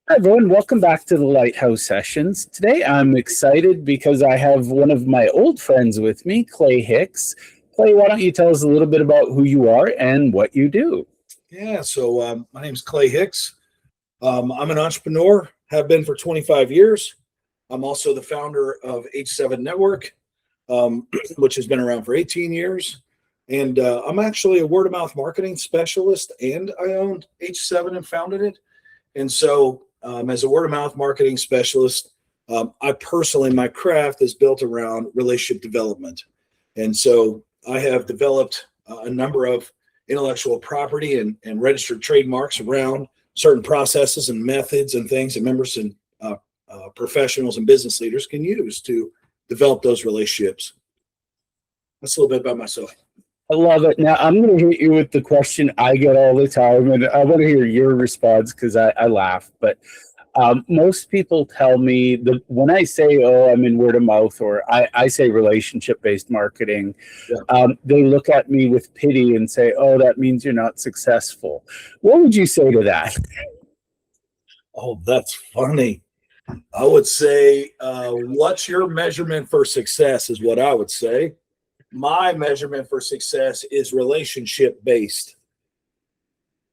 Hi, everyone. Welcome back to the Lighthouse Sessions. Today, I'm excited because I have one of my old friends with me, Clay Hicks. Clay, why don't you tell us a little bit about who you are and what you do? So my name is Clay Hicks. I'm an entrepreneur, have been for 25 years. I'm also the founder of H7 Network, which has been around for 18 years. And I'm actually a word of mouth marketing specialist, and I owned H7 and founded it. And so, as a word of mouth marketing specialist, my craft is built around relationship development. And so, I have developed a number of intellectual property and registered trademarks around certain processes and methods and things that members and professionals and business leaders can use to develop those relationships. That's a little bit about myself. I love it. Now, I'm going to hit you with the question I get all the time, and I want to hear your response because I laugh. But most people tell me that when I say, oh, I'm in word of mouth, or I say relationship based marketing, they look at me with pity and say, oh, that means you're not successful. What would you say to that? Oh, that's funny. I would say, what's your measurement for success is what I would say. My measurement for success is relationship based.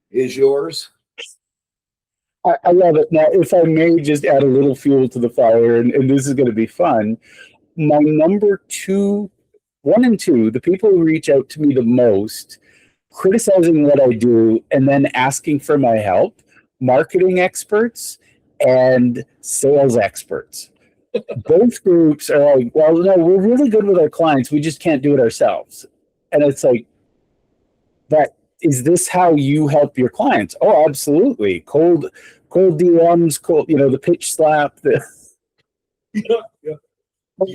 Is yours? I love it. Now, if I may just add a little fuel to the fire, and this is going to be fun, my number two, one and two, the people who reach out to me the most, criticizing what I do and then asking for my help, marketing experts and sales experts. Both groups are like, well, no, we're really good with our clients. We just can't do it ourselves. And it's like, but is this how you help your clients? Oh, absolutely. Cold DMs, the pitch slap, Yeah, yeah, yeah.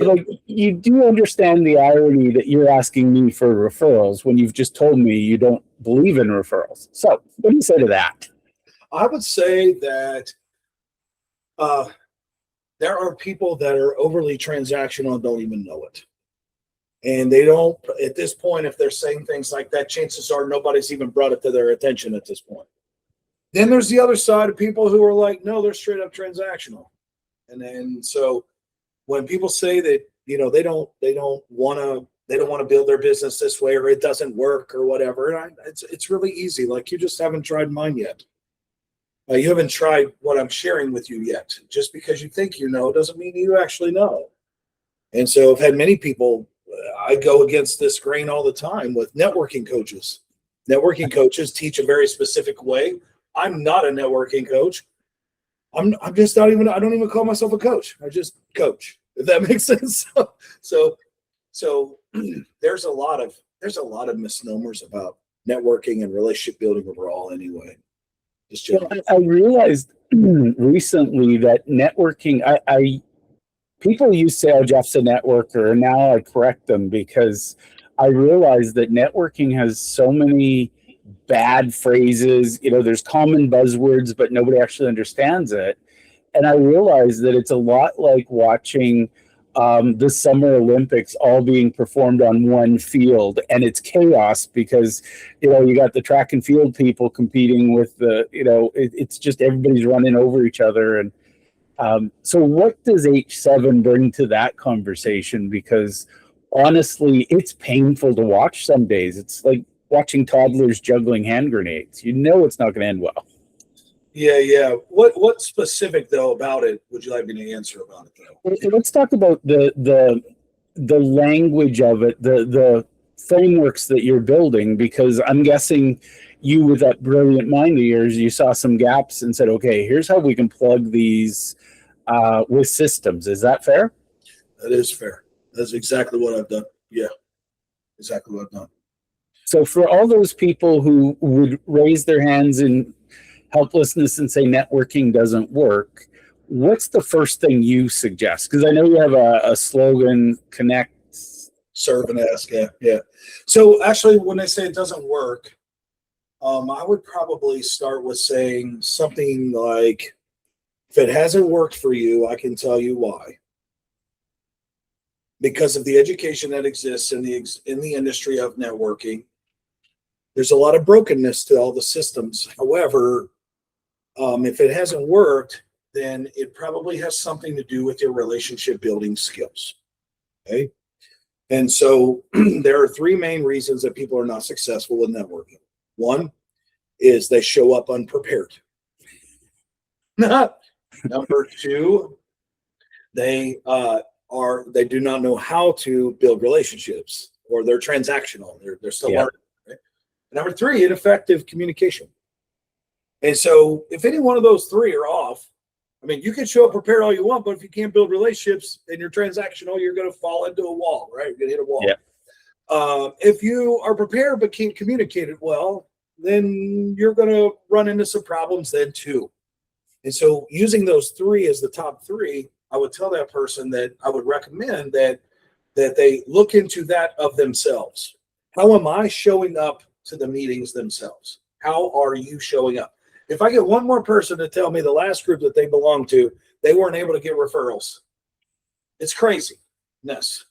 like you do understand the irony that you're asking me for referrals when you've just told me you don't believe in referrals. So what do you say to that? I would say that uh, there are people that are overly transactional and don't even know it. And they don't, at this point, if they're saying things like that, chances are nobody's even brought it to their attention at this point. Then there's the other side of people who are like, no, they're straight up transactional. And then so when people say that, they don't want to build their business this way, or it doesn't work or whatever, it's really easy. Like, you just haven't tried mine yet. You haven't tried what I'm sharing with you yet. Just because you think you know doesn't mean you actually know. And so I've had many people, I go against this grain all the time with networking coaches. Networking coaches teach a very specific way. I'm not a networking coach. I'm just not even, I don't even call myself a coach. I just coach, if that makes sense. So there's a lot of misnomers about networking and relationship building overall anyway. Just generally. I realized recently that networking, I people used to say, oh, Jeff's a networker, and now I correct them because I realize that networking has so many bad phrases. There's common buzzwords, but nobody actually understands it. And I realize that it's a lot like watching the Summer Olympics all being performed on one field, and it's chaos because you got the track and field people competing with it's just everybody's running over each other. And so what does H7 bring to that conversation? Because honestly, it's painful to watch some days. It's like watching toddlers juggling hand grenades. It's not going to end well. Yeah. What specific though about it would you like me to answer about it though? Let's talk about the language of it, the frameworks that you're building, because I'm guessing you, with that brilliant mind of yours, you saw some gaps and said, okay, here's how we can plug these with systems. Is that fair? That is fair. That's exactly what I've done. Yeah, exactly what I've done. So for all those people who would raise their hands in helplessness and say networking doesn't work, what's the first thing you suggest? Because I know you have a slogan, connect, serve, and ask. Yeah. So actually, when they say it doesn't work, I would probably start with saying something like, if it hasn't worked for you, I can tell you why. Because of the education that exists in the industry of networking, there's a lot of brokenness to all the systems. However, if it hasn't worked, then it probably has something to do with your relationship building skills. Okay. And so there are three main reasons that people are not successful in networking. One is they show up unprepared. Number two, they do not know how to build relationships, or they're transactional. They're still learning. Right? Number three, ineffective communication. And so if any one of those three are off, I mean, you can show up prepared all you want, but if you can't build relationships and you're transactional, you're going to fall into a wall, right? You're going to hit a wall. Yeah. If you are prepared but can't communicate it well, then you're going to run into some problems then too. And so using those three as the top three, I would tell that person that I would recommend that they look into that of themselves. How am I showing up to the meetings themselves? How are you showing up? If I get one more person to tell me the last group that they belong to, they weren't able to get referrals. It's craziness.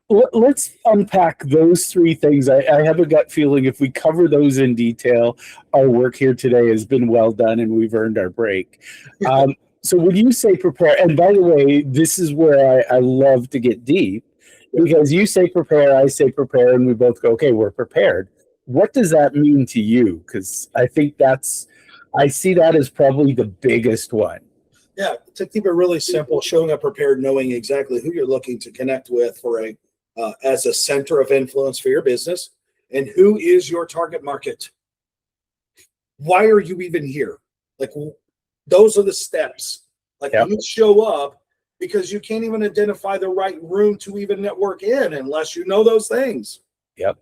Let's unpack those three things. I have a gut feeling if we cover those in detail, our work here today has been well done and we've earned our break. So when you say prepare, and by the way, this is where I love to get deep, because you say prepare, I say prepare, and we both go, okay, we're prepared. What does that mean to you? Because I think I see that as probably the biggest one. Yeah, to keep it really simple, showing up prepared, knowing exactly who you're looking to connect with as a center of influence for your business, and who is your target market. Why are you even here? Like, those are the steps. Like, you show up because you can't even identify the right room to even network in unless you know those things. Yep.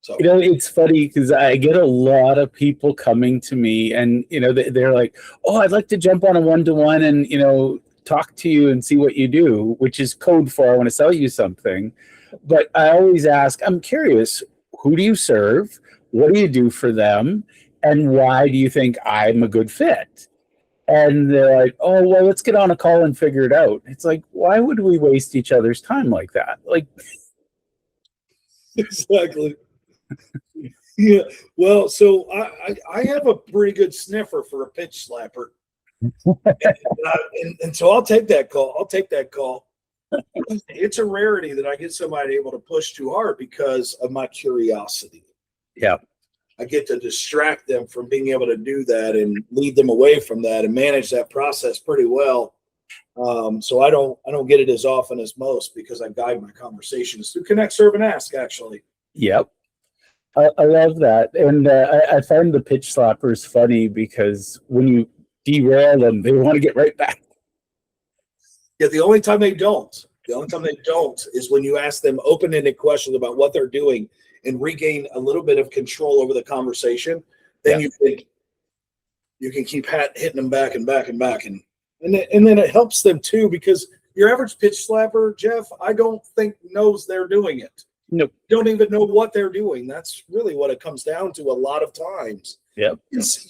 So, it's funny because I get a lot of people coming to me and, they're like, oh, I'd like to jump on a one-to-one and, talk to you and see what you do, which is code for I want to sell you something. But I always ask, I'm curious, who do you serve? What do you do for them? And why do you think I'm a good fit? And they're like, oh, well, let's get on a call and figure it out. It's like, why would we waste each other's time like that? Like, exactly. Yeah. Well, so I have a pretty good sniffer for a pitch slapper. and so I'll take that call. It's a rarity that I get somebody able to push too hard because of my curiosity. Yeah. I get to distract them from being able to do that and lead them away from that and manage that process pretty well. So I don't get it as often as most because I guide my conversations through connect, serve, and ask, actually. Yep. I love that. And I find the pitch slappers funny because when you derail them, they want to get right back. Yeah, the only time they don't is when you ask them open-ended questions about what they're doing and regain a little bit of control over the conversation. Then you can keep hitting them back and back and back. And then it helps them too, because your average pitch slapper, Jeff, I don't think knows they're doing it. Nope. Don't even know what they're doing. That's really what it comes down to a lot of times. Yep.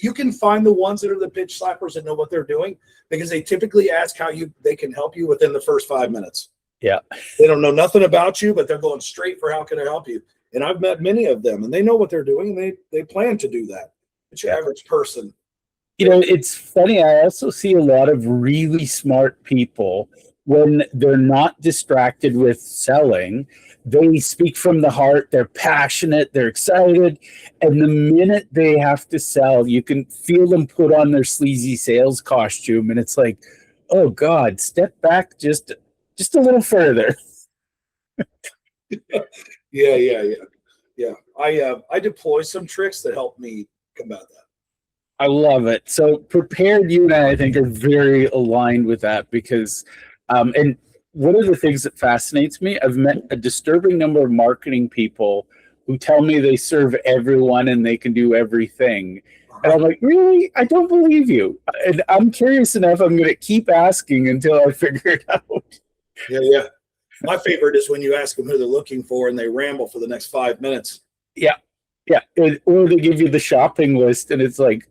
You can find the ones that are the pitch slappers that know what they're doing because they typically ask how they can help you within the first 5 minutes. Yeah. They don't know nothing about you, but they're going straight for how can I help you. And I've met many of them, and they know what they're doing, and they plan to do that. It's your average person. It's funny. I also see a lot of really smart people when they're not distracted with selling. They speak from the heart. They're passionate. They're excited. And the minute they have to sell, you can feel them put on their sleazy sales costume. And it's like, oh God, step back just a little further. Yeah. I deploy some tricks that help me combat that. I love it. So prepared, you and I think, are very aligned with that because, and one of the things that fascinates me, I've met a disturbing number of marketing people who tell me they serve everyone and they can do everything. And I'm like, really? I don't believe you. And I'm curious enough, I'm going to keep asking until I figure it out. Yeah. My favorite is when you ask them who they're looking for and they ramble for the next 5 minutes. Yeah. Or they give you the shopping list and it's like,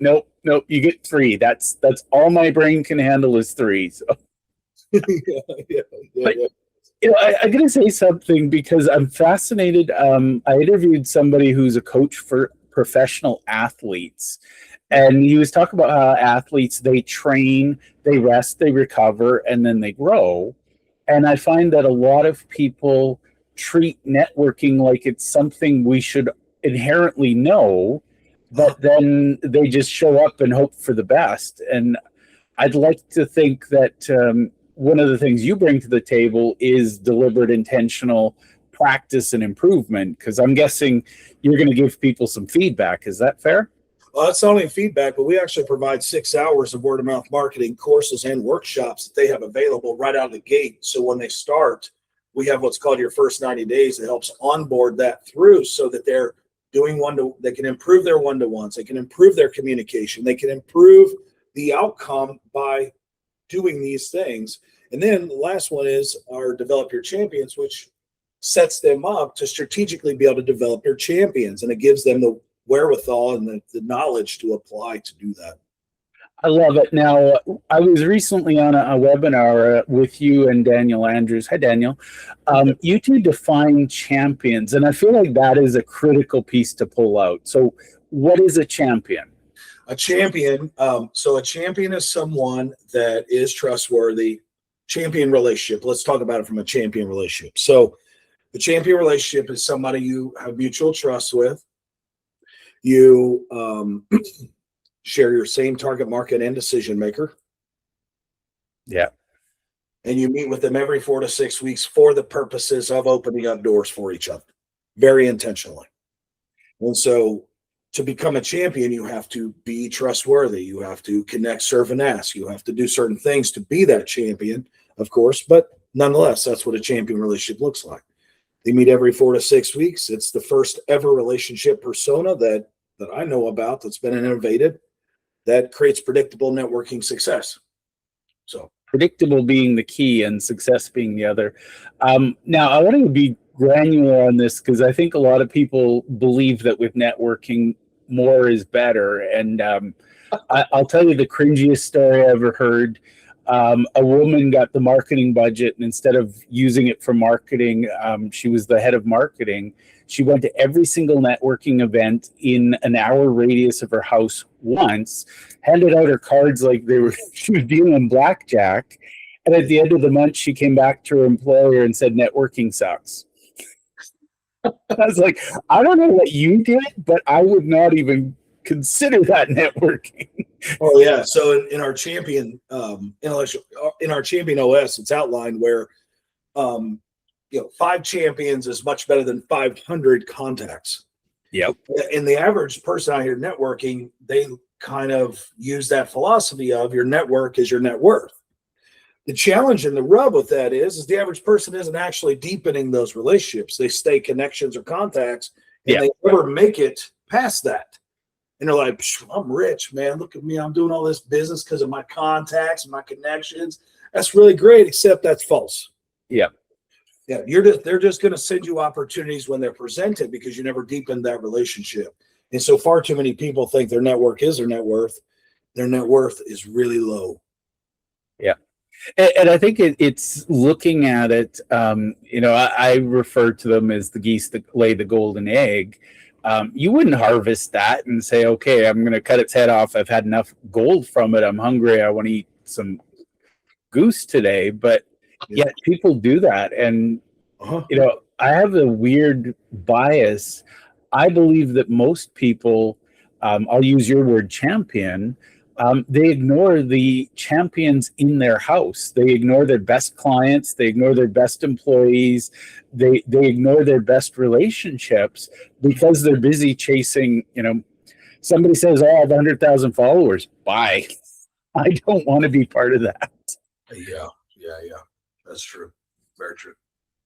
nope, you get 3. That's all my brain can handle is 3. So. But, I got to say something because I'm fascinated. I interviewed somebody who's a coach for professional athletes. And he was talking about how athletes, they train, they rest, they recover, and then they grow. And I find that a lot of people treat networking like it's something we should inherently know, but then they just show up and hope for the best. And I'd like to think that one of the things you bring to the table is deliberate, intentional practice and improvement, because I'm guessing you're going to give people some feedback. Is that fair? Well, that's not only feedback, but we actually provide 6 hours of word of mouth marketing courses and workshops that they have available right out of the gate. So when they start, we have what's called your first 90 days that helps onboard that through so that they're doing they can improve their one-to-ones, they can improve their communication, they can improve the outcome by doing these things. And then the last one is our Develop Your Champions, which sets them up to strategically be able to develop their champions. And it gives them the wherewithal and the knowledge to apply to do that. I love it. Now, I was recently on a webinar with you and Daniel Andrews. Hi, Daniel. You two define champions, and I feel like that is a critical piece to pull out. So what is a champion? A champion, so a champion is someone that is trustworthy. Champion relationship, let's talk about it from a champion relationship. So the champion relationship is somebody you have mutual trust with. You share your same target market and decision maker. Yeah. And you meet with them every 4 to 6 weeks for the purposes of opening up doors for each other, very intentionally. And so to become a champion, you have to be trustworthy. You have to connect, serve, and ask. You have to do certain things to be that champion, of course, but nonetheless, that's what a champion relationship looks like. They meet every 4 to 6 weeks. It's the first ever relationship persona that I know about that's been innovated that creates predictable networking success. So predictable being the key and success being the other. Now, I want to be granular on this because I think a lot of people believe that with networking, more is better. And I'll tell you the cringiest story I ever heard. A woman got the marketing budget, and instead of using it for marketing, she was the head of marketing. She went to every single networking event in an hour radius of her house once, handed out her cards like she was dealing blackjack. And at the end of the month, she came back to her employer and said, networking sucks. I was like, I don't know what you did, but I would not even consider that networking. Oh yeah. So in our champion in our champion OS, it's outlined where 5 champions is much better than 500 contacts. Yep. And the average person out here networking, they kind of use that philosophy of your network is your net worth. The challenge and the rub with that is the average person isn't actually deepening those relationships. They stay connections or contacts, and they never make it past that. And they're like, I'm rich, man. Look at me. I'm doing all this business because of my contacts and my connections. That's really great, except that's false. Yeah. Yeah. They're just going to send you opportunities when they're presented because you never deepened that relationship. And so far too many people think their network is their net worth. Their net worth is really low. Yeah. And I think it's looking at it, I refer to them as the geese that lay the golden egg. You wouldn't harvest that and say, okay, I'm going to cut its head off. I've had enough gold from it. I'm hungry. I want to eat some goose today. But yet people do that. And, I have a weird bias. I believe that most people, I'll use your word champion, they ignore the champions in their house. They ignore their best clients. They ignore their best employees. They ignore their best relationships because they're busy chasing, somebody says, oh, I have 100,000 followers. Bye. I don't want to be part of that. Yeah. That's true. Very true.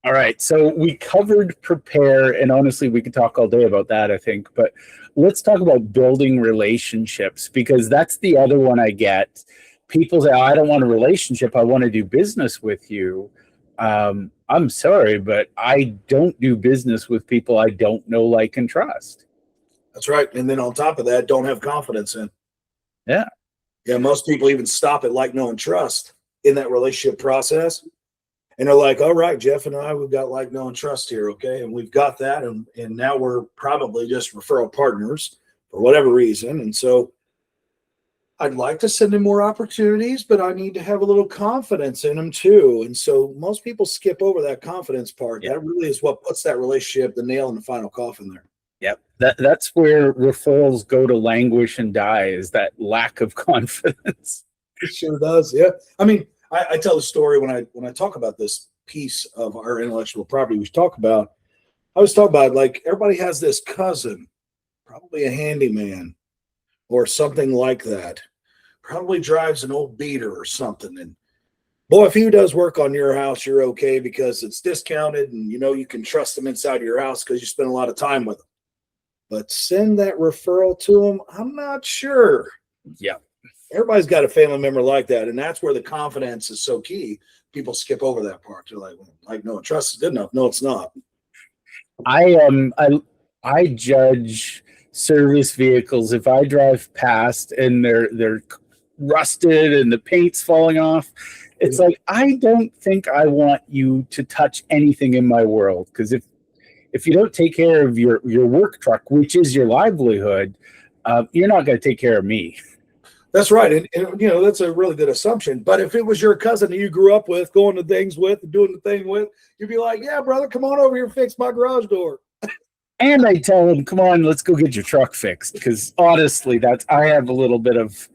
All right. So we covered prepare, and honestly, we could talk all day about that, I think. But let's talk about building relationships, because that's the other one I get. People say, I don't want a relationship. I want to do business with you. I'm sorry, but I don't do business with people I don't know, like, and trust. That's right. And then on top of that, don't have confidence in. Yeah. Yeah. Most people even stop at like, know, and trust in that relationship process. And they're like, all right, Jeff and I, we've got like, know, and trust here. Okay. And we've got that. And now we're probably just referral partners for whatever reason. And so I'd like to send them more opportunities, but I need to have a little confidence in them too. And so most people skip over that confidence part. Yeah. That really is what puts that relationship, the nail in the final coffin there. Yep. That's where referrals go to languish and die, is that lack of confidence. It sure does. Yeah. I mean, I tell the story when I talk about this piece of our intellectual property we talk about. I was talking about, like, everybody has this cousin, probably a handyman or something like that, probably drives an old beater or something. And boy, if he does work on your house, you're okay because it's discounted and you can trust them inside your house because you spend a lot of time with them. But send that referral to them, I'm not sure. Yeah. Everybody's got a family member like that, and that's where the confidence is so key. People skip over that part. They're like, no, trust is good enough. No, it's not. I judge service vehicles. If I drive past and they're rusted and the paint's falling off, it's like, I don't think I want you to touch anything in my world, because if you don't take care of your work truck, which is your livelihood, you're not going to take care of me. That's right. And that's a really good assumption. But if it was your cousin that you grew up with, going to things with, and doing the thing with, you'd be like, yeah, brother, come on over here and fix my garage door. And I tell him, come on, let's go get your truck fixed. Because honestly, I have a little bit of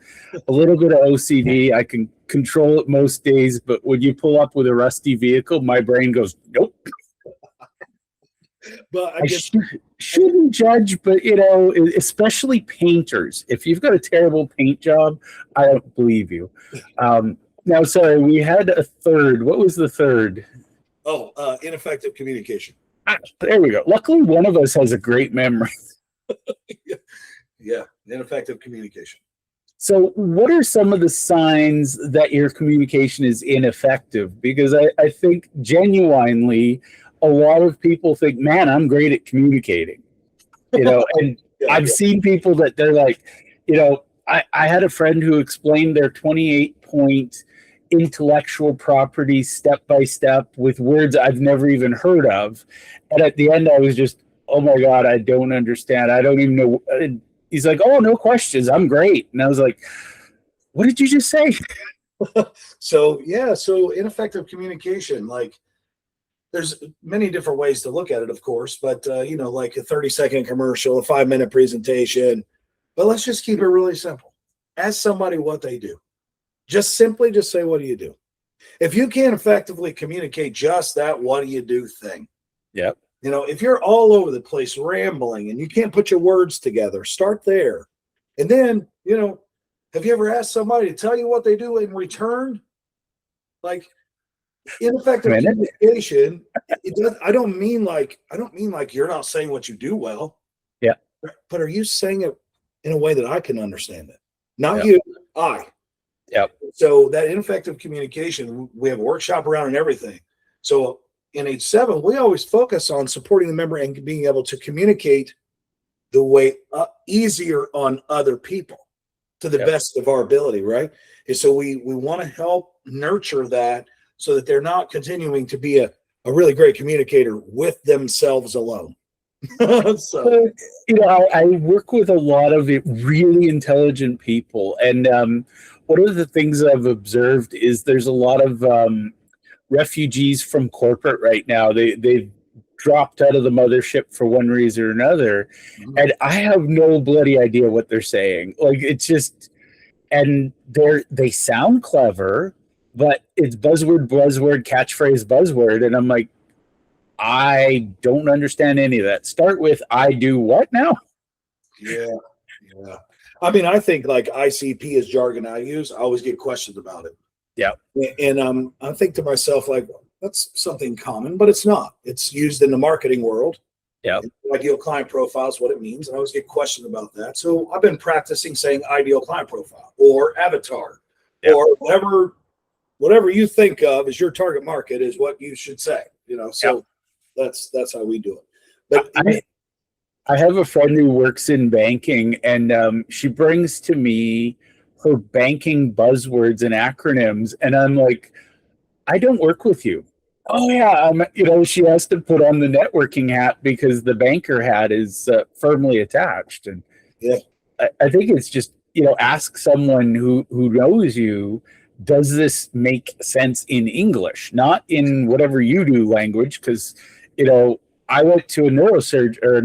OCD. I can control it most days, but when you pull up with a rusty vehicle, my brain goes, nope. But I shouldn't judge, but especially painters. If you've got a terrible paint job, I don't believe you. Now, sorry, we had a third. What was the third? Oh, ineffective communication. There we go. Luckily, one of us has a great memory. Yeah, ineffective communication. So what are some of the signs that your communication is ineffective? Because I think genuinely, a lot of people think, man, I'm great at communicating. And Yeah, I've seen people that they're like, I had a friend who explained their 28-point intellectual property step by step with words I've never even heard of. And at the end, I was just, oh my God, I don't understand. I don't even know. He's like, oh, no questions. I'm great. And I was like, what did you just say? So ineffective communication, like, there's many different ways to look at it, of course, but like a 30-second commercial, a 5-minute presentation. But let's just keep it really simple. Ask somebody what they do. Just simply say, what do you do? If you can't effectively communicate just that, what do you do thing? Yep. If you're all over the place rambling and you can't put your words together, start there. And then, have you ever asked somebody to tell you what they do in return? Like, ineffective communication, I don't mean like you're not saying what you do well. Yeah. But are you saying it in a way that I can understand it? Not you, I. Yep. So that ineffective communication, we have a workshop around and everything. So in H7, we always focus on supporting the member and being able to communicate the way easier on other people to the best of our ability, right? And so we want to help nurture that so that they're not continuing to be a really great communicator with themselves alone. So, I work with a lot of really intelligent people. And one of the things I've observed is there's a lot of refugees from corporate right now. They've dropped out of the mothership for one reason or another. And I have no bloody idea what they're saying. Like, it's just, and they sound clever, but it's buzzword, catchphrase, buzzword. And I'm like, I don't understand any of that. Start with, I do what now? Yeah. I mean, I think like ICP is jargon I use. I always get questions about it. Yeah. And I think to myself, like, that's something common, but it's not. It's used in the marketing world. Yeah. Ideal client profile is what it means. And I always get questions about that. So I've been practicing saying ideal client profile or avatar or whatever you think of as your target market is what you should say, so that's how we do it. But I have a friend who works in banking, and she brings to me her banking buzzwords and acronyms. And I'm like, I don't work with you. Oh yeah, she has to put on the networking hat because the banker hat is firmly attached, and Yeah. I think it's just ask someone who knows you. Does this make sense in English, not in whatever you do language? Because I went to a neurosurgeon or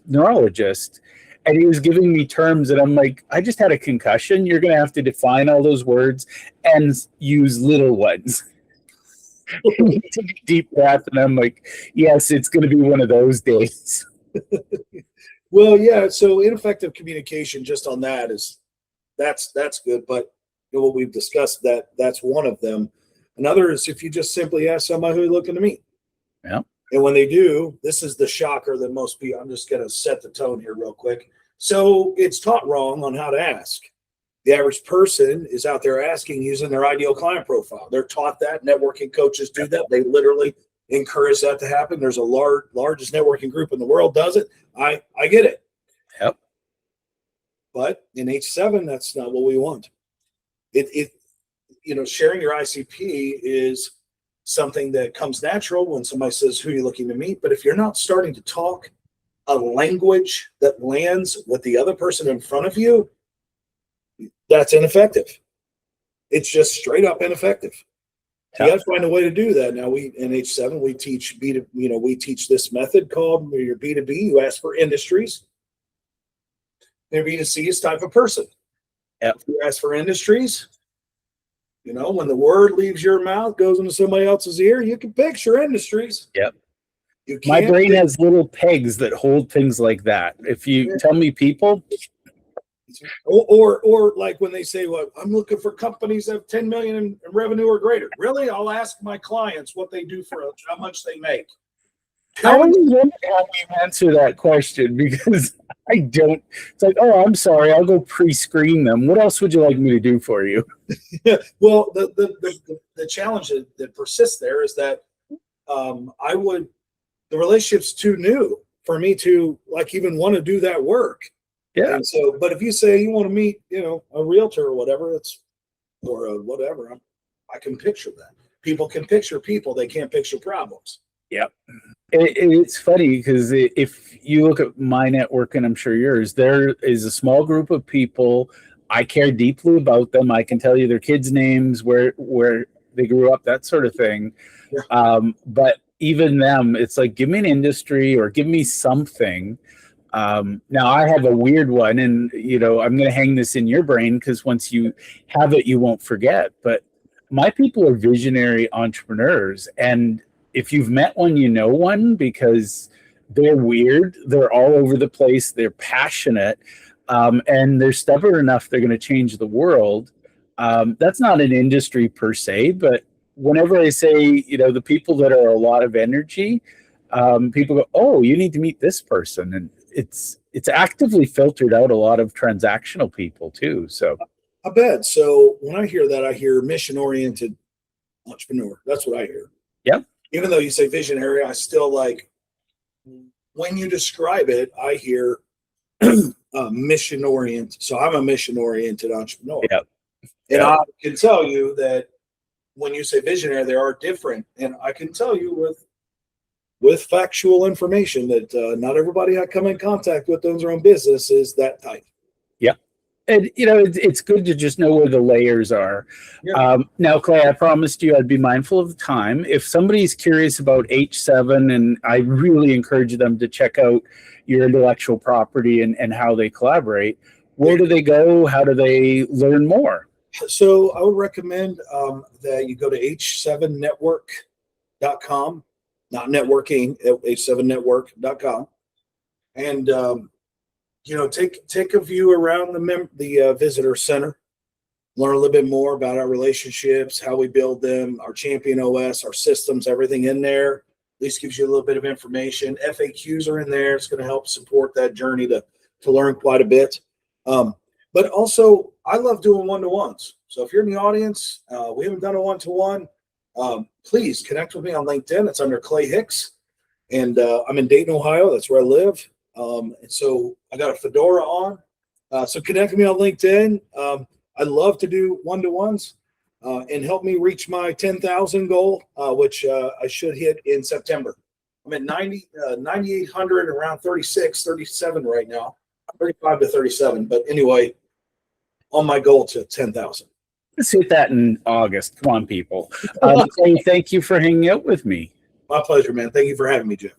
neurologist, and he was giving me terms, and I'm like, I just had a concussion. You're going to have to define all those words and use little ones. Take a deep breath, and I'm like, yes, it's going to be one of those days. Well, yeah. So ineffective communication, just on that that's good. But what we've discussed, that's one of them. Another is if you just simply ask somebody who you're looking to meet. Yeah. And when they do, this is the shocker that most people. I'm just going to set the tone here real quick. So it's taught wrong on how to ask. The average person is out there asking using their ideal client profile. They're taught that. Networking coaches do that. They literally encourage that to happen. There's a largest networking group in the world does it. I get it. Yep. But in H7, that's not what we want. Sharing your ICP is something that comes natural when somebody says, who are you looking to meet? But if you're not starting to talk a language that lands with the other person in front of you, that's ineffective. It's just straight up ineffective. You got to find a way to do that. Now in H7, we teach we teach this method called your B2B. You ask for industries. Your B2C is type of person. Yep. If you ask for industries, when the word leaves your mouth, goes into somebody else's ear, you can picture industries. Yep. My brain has little pegs that hold things like that. If you tell me people. Or like when they say, well, I'm looking for companies that have 10 million in revenue or greater. Really? I'll ask my clients what they do for how much they make. I always wonder how you answer that question because I don't. It's like, oh, I'm sorry, I'll go pre-screen them. What else would you like me to do for you? Well, the challenge that persists there is that the relationship's too new for me to even want to do that work. Yeah. And so, but if you say you want to meet, a realtor or whatever, I can picture that. People can picture people, they can't picture problems. Yep. It's funny because if you look at my network, and I'm sure yours, there is a small group of people. I care deeply about them. I can tell you their kids' names, where they grew up, that sort of thing. Yeah. But even them, it's like, give me an industry or give me something. Now I have a weird one, and I'm going to hang this in your brain because once you have it, you won't forget. But my people are visionary entrepreneurs, and if you've met one, you know one because they're weird. They're all over the place. They're passionate, and they're stubborn enough. They're going to change the world. That's not an industry per se, but whenever I say, the people that are a lot of energy, people go, oh, you need to meet this person. And it's actively filtered out a lot of transactional people too. So I bet. So when I hear that, I hear mission-oriented entrepreneur. That's what I hear. Yep. Even though you say visionary, I still when you describe it, I hear mission-oriented. So I'm a mission-oriented entrepreneur. Yep. And I can tell you that when you say visionary, there are different. And I can tell you with factual information that not everybody I come in contact with owns their own business is that type. Yeah. And, it's good to just know where the layers are. Yeah. Now, Clay, I promised you I'd be mindful of the time. If somebody's curious about H7, and I really encourage them to check out your intellectual property and how they collaborate, where do they go? How do they learn more? So I would recommend that you go to h7network.com, not networking, h7network.com. And, take a view around the visitor center, learn a little bit more about our relationships, how we build them, our champion OS, our systems, everything in there. At least gives you a little bit of information. FAQs are in there. It's going to help support that journey to learn quite a bit. But also, I love doing one-to-ones. So if you're in the audience, we haven't done a one-to-one, please connect with me on LinkedIn. It's under Clay Hicks. And I'm in Dayton, Ohio. That's where I live. And so I got a fedora on. So connect with me on LinkedIn. I love to do one-to-ones. and help me reach my 10,000 goal, which I should hit in September. I'm at 9,800, around 36, 37 right now, 35 to 37. But anyway, on my goal to 10,000. Let's hit that in August. Come on, people. Clay, thank you for hanging out with me. My pleasure, man. Thank you for having me, Jeff.